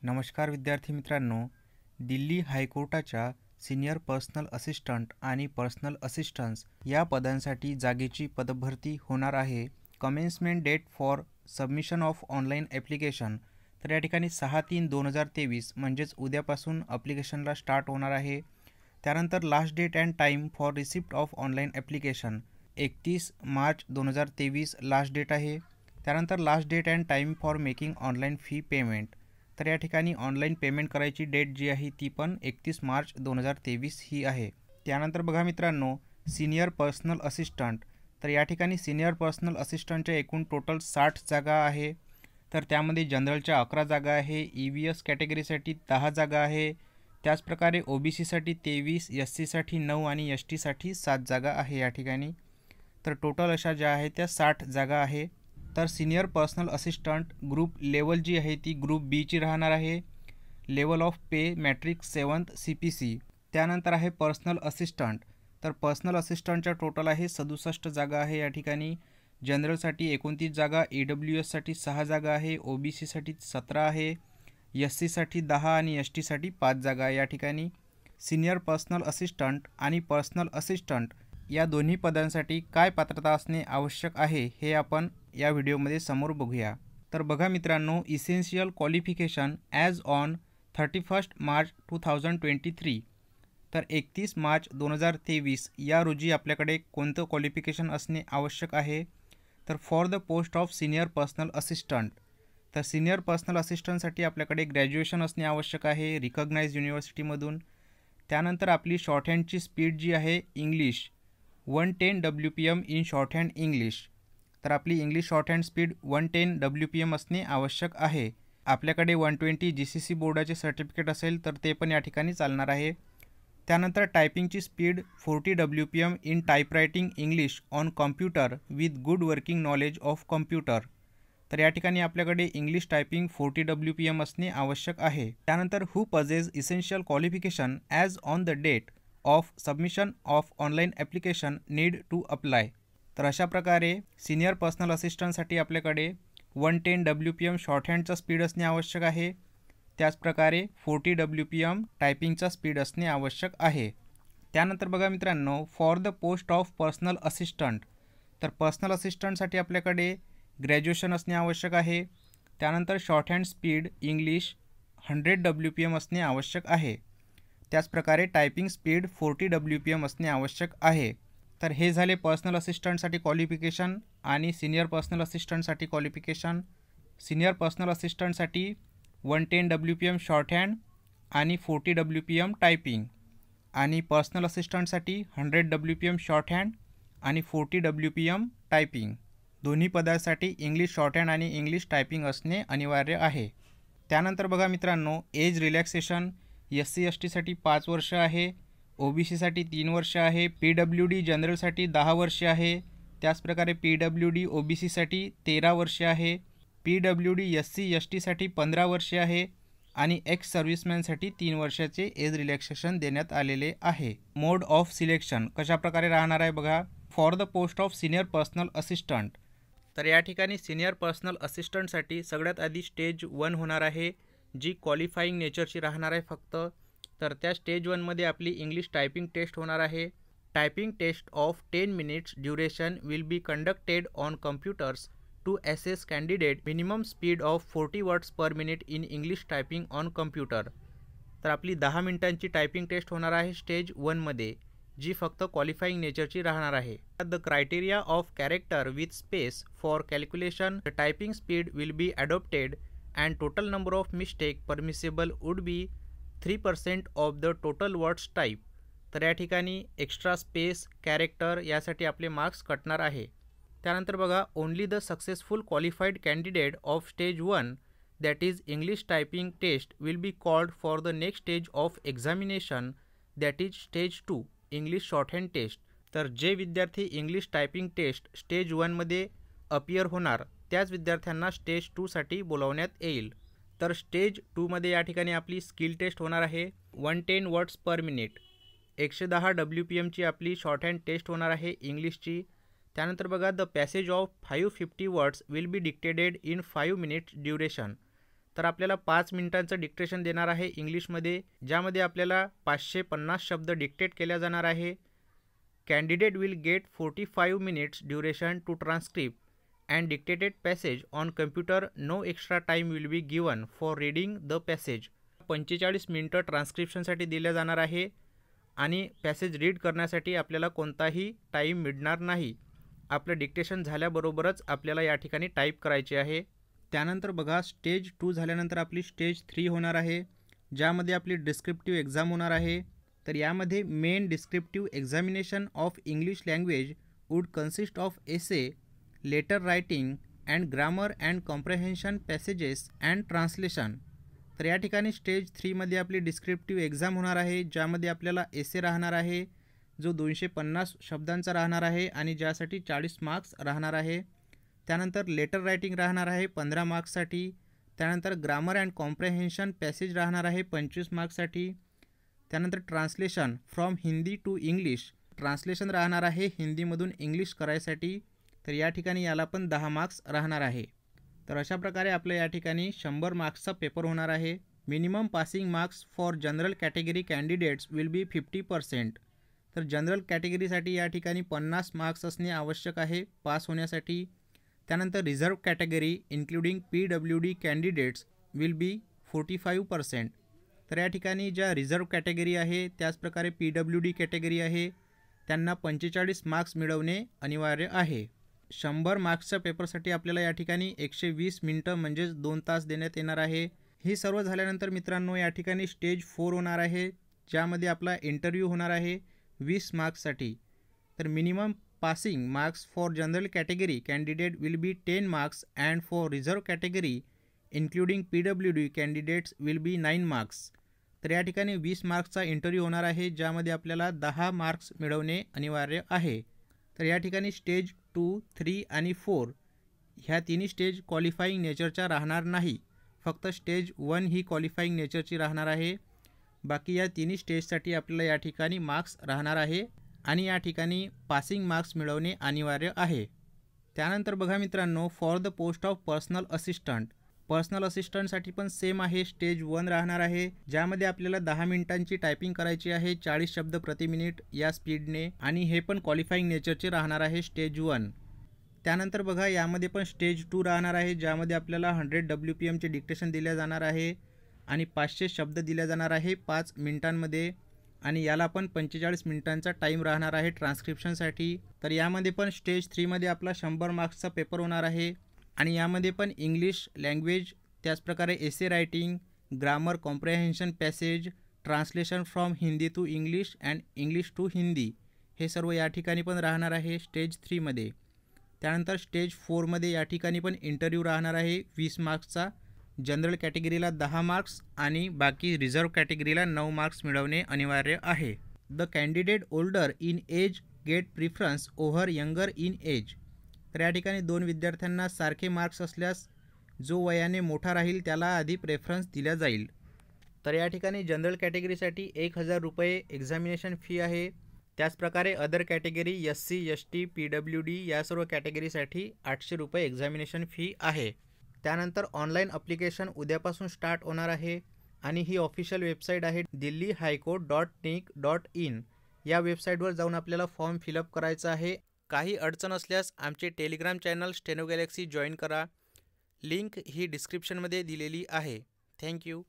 नमस्कार विद्यार्थी मित्रांनो, दिल्ली हायकोर्टाच्या सिनियर पर्सनल असिस्टंट आणि पर्सनल असिस्टंट्स या पदांसाठी जागेची पदभरती होणार आहे. Commencement date for submission of online application. तर या ठिकाणी 6/3/2023 म्हणजेच उद्यापासून ॲप्लिकेशनला स्टार्ट होणार आहे. त्यानंतर last date and time for receipt of online application 31 March 2023 last date आहे. त्यानंतर last date and time for making online fee payment. तर या ठिकाणी ऑनलाईन पेमेंट करायची डेट जी आहे ती पण 31 मार्च 2023 ही आहे. त्यानंतर बघा मित्रांनो, सिनियर पर्सनल असिस्टंट. तर या ठिकाणी सिनियर पर्सनल असिस्टंटच्या एकूण टोटल 60 जागा आहे. तर त्यामध्ये जनरलच्या 11 जागा आहे, EVS कॅटेगरीसाठी 10 जागा आहे, त्याचप्रकारे OBCसाठी 23, SCसाठी 9 आणि STसाठी 7 जागा आहे या ठिकाणी. तर टोटल अशा ज्या आहेत त्या 60 जागा आहे. तर senior personal assistant group level जी आहे ती ग्रुप बी ची राहणार आहे. Level of pay matrix 7th CPC. त्यानंतर आहे पर्सनल असिस्टंट. तर पर्सनल असिस्टंटच्या टोटल आहे 67 जागा आहे या ठिकाणी. जनरलसाठी 29 जागा, EWSसाठी 6 जागा आहे, OBCसाठी 17 आहे, SCसाठी 10 आणि STसाठी 5 जागा या ठिकाणी. सिनियर पर्सनल असिस्टंट आणि पर्सनल असिस्टंट या दोन्ही पदांसाठी काय पात्रता असणे आवश्यक आहे हे आपण या व्हिडिओमध्ये समोर बघूया. तर बघा मित्रांनो, essential qualification as on 31 March 2023. तर 31 मार्च 2023 या रोजी आपल्याकडे कोणतं क्वालिफिकेशन असणे आवश्यक आहे. तर for the post of senior personal assistant. तर सिनियर पर्सनल असिस्टंटसाठी आपल्याकडे ग्रॅज्युएशन असणे आवश्यक आहे रिकॉग्नाइज्ड युनिव्हर्सिटीमधून. त्यानंतर आपली शॉर्टहँडची स्पीड जी आहे English 110 WPM in shorthand English. तर आपली इंग्लिश शॉर्टहँड स्पीड 110 WPM असणे आवश्यक आहे. आपल्याकडे 120 GCC बोर्डाचे सर्टिफिकेट असेल तर ते पण या ठिकाणी चालणार आहे. त्यानंतर टायपिंगची speed 40 WPM in typewriting English on computer with good working knowledge of computer. तर या ठिकाणी आपल्याकडे इंग्लिश टायपिंग 40 WPM असणे आवश्यक आहे. त्यानंतर who possess essential qualification as on the date of submission of online application need to apply. तर अशा प्रकारे सिनियर पर्सनल असिस्टंटसाठी आपल्याकडे 110 WPM शॉर्टहँडचा स्पीड असणे आवश्यक आहे. त्याचप्रकारे 40 WPM टायपिंगचा स्पीड असणे आवश्यक आहे. त्यानंतर बघा मित्रांनो, for the post of personal assistant. तर पर्सनल असिस्टंटसाठी आपल्याकडे ग्रॅज्युएशन असणे आवश्यक आहे. त्यानंतर शॉर्टहँड स्पीड इंग्लिश 100 WPM असणे आवश्यक आहे. त्याचप्रकारे टायपिंग स्पीड 40 WPM असणे आवश्यक आहे. तर हे झाले पर्सनल असिस्टंटसाठी क्वालिफिकेशन आणि सिनियर पर्सनल असिस्टंटसाठी क्वालिफिकेशन. सिनियर पर्सनल असिस्टंटसाठी 110 WPM शॉर्टहँड आणि 40 WPM टायपिंग, आणि पर्सनल असिस्टंटसाठी 100 WPM शॉर्टहँड आणि 40 WPM टायपिंग. दोन्ही पदासाठी इंग्लिश शॉर्टहँड आणि इंग्लिश टायपिंग असणे अनिवार्य आहे. त्यानंतर बघा मित्रांनो, एज रिलॅक्सेशन SC STसाठी 5 वर्ष आहे, OBCसाठी 3 वर्ष आहे, PWD जनरलसाठी 10 वर्ष आहे, त्याचप्रकारे PWD OBCसाठी 13 वर्ष आहे, PWD SC STसाठी 15 वर्षे आहे आणि एक्स सर्व्हिसमॅनसाठी 3 वर्षाचे एज रिलॅक्सेशन देण्यात आलेले आहे. मोड ऑफ सिलेक्शन कशाप्रकारे राहणार आहे बघा. For the post of senior personal assistant. तर या ठिकाणी सिनियर पर्सनल असिस्टंटसाठी सगळ्यात आधी स्टेज 1 होणार आहे, जी क्वालिफाईंग नेचरची राहणार आहे फक्त. तर त्या स्टेज 1मध्ये आपली इंग्लिश टायपिंग टेस्ट होणार आहे. Typing test of 10 minutes duration will be conducted on computers to assess candidate minimum speed of 40 words per minute in English typing on computer. तर आपली 10 मिनिटांची टायपिंग टेस्ट होणार आहे स्टेज 1मध्ये, जी फक्त qualifying नेचरची राहणार आहे. The criteria of character with space for calculation the typing speed will be adopted and total number of mistake permissible would be 3% of the total words type. तर या ठिकाणी extra space character यासाठी आपले marks कटणार आहे. त्यानंतर बघा, only the successful qualified candidate of stage 1 that is English typing test will be called for the next stage of examination that is stage 2 English shorthand test. तर जे विद्यार्थी English typing test stage 1मध्ये appear होणार त्याच विद्यार्थ्यांना stage 2साठी बोलावण्यात येईल. तर स्टेज 2मध्ये या ठिकाणी आपली स्किल टेस्ट होणार आहे. 110 वर्ड्स पर मिनिट 110 WPMची आपली शॉर्टहँड टेस्ट होणार आहे इंग्लिशची. त्यानंतर बघा, the passage of 550 words will be dictated in 5 minutes duration. तर आपल्याला 5 मिनिटांचं डिक्टेशन देणार आहे इंग्लिशमध्ये, ज्यामध्ये आपल्याला 550 शब्द डिक्टेट केल्या जाणार आहे. Candidate will get 45 minutes duration to transcript and dictated passage on computer. No extra time will be given for reading the passage. 45 मिनिटं ट्रान्स्क्रिप्शनसाठी दिल्या जाणार आहे आणि पॅसेज रीड करण्यासाठी आपल्याला कोणताही टाईम मिळणार नाही. आपलं डिक्टेशन झाल्याबरोबरच आपल्याला या ठिकाणी टाईप करायचे आहे. त्यानंतर बघा, स्टेज 2 झाल्यानंतर आपली स्टेज 3 होणार आहे, ज्यामध्ये आपली डिस्क्रिप्टिव्ह एक्झाम होणार आहे. तर यामध्ये main descriptive examination of English language would consist of essay, letter writing and grammar and comprehension passages and translation. तर या ठिकाणी स्टेज 3मध्ये आपली डिस्क्रिप्टिव्ह एक्झाम होणार आहे, ज्यामध्ये आपल्याला एसे राहणार आहे, जो 250 शब्दांचा राहणार आहे आणि ज्यासाठी 40 मार्क्स राहणार आहे. त्यानंतर लेटर रायटिंग राहणार आहे 15 मार्क्ससाठी. त्यानंतर ग्रामर अँड कॉम्प्रेहेन्शन पॅसेज राहणार आहे 25 मार्क्ससाठी. त्यानंतर translation from Hindi to English, translation राहणार आहे हिंदीमधून इंग्लिश करायसाठी. तर या ठिकाणी याला पण 10 मार्क्स राहणार आहे. तर अशा प्रकारे आपल्या या ठिकाणी 100 मार्क्सचा पेपर होणार आहे. Minimum passing marks for general category candidates will be 50%. तर जनरल कॅटेगरीसाठी या ठिकाणी 50 मार्क्स असणे आवश्यक आहे पास होण्यासाठी. त्यानंतर reserve category including PWD candidates will be 45%. तर या ठिकाणी ज्या रिझर्व कॅटेगरी आहे, त्याचप्रकारे PWD कॅटेगरी आहे, त्यांना 45 मार्क्स मिळवणे अनिवार्य आहे. 100 मार्क्सच्या पेपरसाठी आपल्याला या ठिकाणी 120 मिनटं म्हणजेच 2 तास देण्यात येणार आहे. हे सर्व झाल्यानंतर मित्रांनो या ठिकाणी स्टेज 4 होणार आहे, ज्यामध्ये आपला इंटरव्ह्यू होणार आहे 20 मार्क्ससाठी. तर minimum passing marks for general category candidate will be 10 marks and for reserve category including PWD candidates will be 9 marks. तर या ठिकाणी 20 मार्क्सचा इंटरव्ह्यू होणार आहे, ज्यामध्ये आपल्याला 10 मार्क्स मिळवणे अनिवार्य आहे. तर या ठिकाणी स्टेज 2, 3 आणि 4 ह्या तिन्ही स्टेज क्वालिफाईंग नेचरच्या राहणार नाही. फक्त स्टेज 1 ही क्वालिफाईंग नेचरची राहणार आहे. बाकी या तिन्ही स्टेजसाठी आपल्याला या ठिकाणी मार्क्स राहणार आहे आणि या ठिकाणी पासिंग मार्क्स मिळवणे अनिवार्य आहे. त्यानंतर बघा मित्रांनो, for the post of personal assistant, personal असिस्टंटसाठी पण सेम आहे. स्टेज 1 राहणार आहे, ज्यामध्ये आपल्याला 10 मिनिटांची टायपिंग करायची आहे 40 शब्द प्रति मिनिट या स्पीडने, आणि हे पण क्वालिफाईंग नेचरचे राहणार आहे स्टेज 1. त्यानंतर बघा, यामध्ये पण स्टेज 2 राहणार आहे, ज्यामध्ये आपल्याला 100 WPMचे डिक्टेशन दिल्या जाणार आहे आणि 500 शब्द दिल्या जाणार आहे 5 मिनिटांमध्ये, आणि याला पण 45 मिनिटांचा टाईम राहणार आहे ट्रान्स्क्रिप्शनसाठी. तर यामध्ये पण स्टेज 3मध्ये आपला 100 मार्क्सचा पेपर होणार आहे आणि यामध्ये पण इंग्लिश लँग्वेज, त्याचप्रकारे essay writing, grammar, comprehension passage, translation from Hindi to English and English to Hindi, हे सर्व या ठिकाणी पण राहणार आहे स्टेज 3मध्ये. त्यानंतर स्टेज 4मध्ये या ठिकाणी पण इंटरव्ह्यू राहणार आहे 20 मार्क्सचा. जनरल कॅटेगरीला 10 मार्क्स आणि बाकी रिझर्व कॅटेगरीला 9 मार्क्स मिळवणे अनिवार्य आहे. The candidate older in age get preference over younger in age. तर या ठिकाणी 2 विद्यार्थ्यांना सारखे मार्क्स असल्यास जो वयाने मोठा राहील त्याला आधी प्रेफरन्स दिला जाईल. तर या ठिकाणी जनरल कॅटेगरीसाठी 1000 रुपये एक्झामिनेशन फी आहे. त्याचप्रकारे other category SC, ST, PWD या सर्व कॅटेगरीसाठी 800 रुपये एक्झामिनेशन फी आहे. त्यानंतर ऑनलाईन ॲप्लिकेशन उद्यापासून स्टार्ट होणार आहे आणि ही ऑफिशियल वेबसाईट आहे delhihighcourt.nic.in. या वेबसाईटवर जाऊन आपल्याला फॉर्म फिलअप करायचा आहे. काही अडचण असल्यास आमचे Telegram channel steno Galaxy join करा. लिंक ही डिस्क्रिप्शनमध्ये दिलेली आहे. थँक्यू.